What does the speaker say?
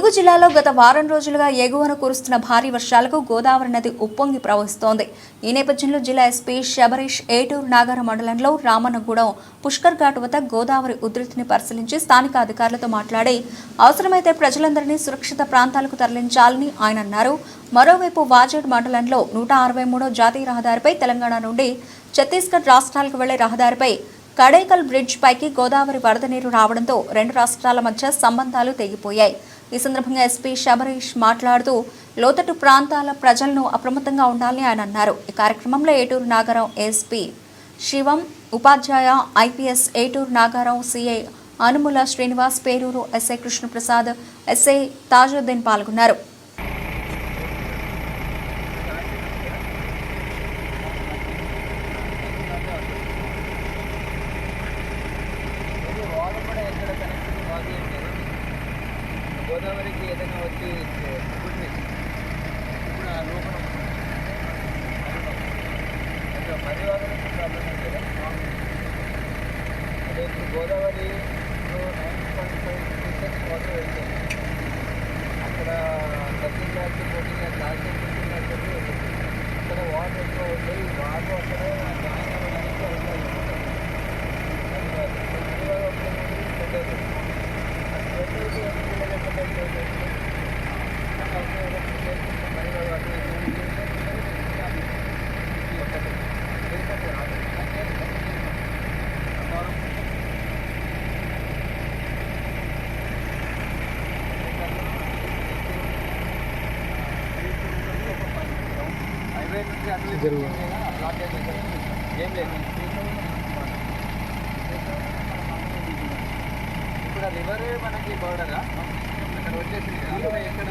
ములుగు జిల్లాలో గత వారం రోజులుగా ఎగువన కురుస్తున్న భారీ వర్షాలకు గోదావరి నది ఉప్పొంగి ప్రవహిస్తోంది. ఈ నేపథ్యంలో జిల్లా ఎస్పీ శబరీష్ ఏటూరు నాగర మండలంలో రామన్నగూడెం పుష్కర్ ఘాట్ వద్ద గోదావరి ఉధృతిని పరిశీలించి స్థానిక అధికారులతో మాట్లాడి అవసరమైతే ప్రజలందరినీ సురక్షిత ప్రాంతాలకు తరలించాలని ఆయన అన్నారు. మరోవైపు వాజేడ్ మండలంలో 163వ జాతీయ రహదారిపై తెలంగాణ నుండి ఛత్తీస్గఢ్ రాష్ట్రాలకు వెళ్లే రహదారిపై కడైకల్ బ్రిడ్జ్ పైకి గోదావరి వరద నీరు రావడంతో రెండు రాష్ట్రాల మధ్య సంబంధాలు తెగిపోయాయి. ఈ సందర్భంగా ఎస్పీ శబరీష్ మాట్లాడుతూ లోతట్టు ప్రాంతాల ప్రజలను అప్రమత్తంగా ఉండాలని ఆయన అన్నారు. ఈ కార్యక్రమంలో ఏటూరు Nagaram SP Shivam, Upadhyaya IPS Eturu Nagaram CI Anumula Srinivas, Peruru SI Krishnaprasad, SI Tajuddin పాల్గొన్నారు. గోదావరికి ఏదైనా వచ్చి ఇప్పుడు ఆ లోపల పరివారం ప్రాబ్లం కదా. అదే ఇప్పుడు గోదావరి 9.5 వాటర్ వెళ్తుంది. అక్కడ 13 ల్యాక్స్ 14 ల్యాక్స్ లాస్ట్ అక్కడ వాటర్ ఎక్కువ ఉంటాయి. వాటర్ అక్కడ హైవే నుంచి అటు ఏం లేదు. ఇప్పుడు రివర్ మనకి బోర్డరా అక్కడ వచ్చేసి ఎక్కడ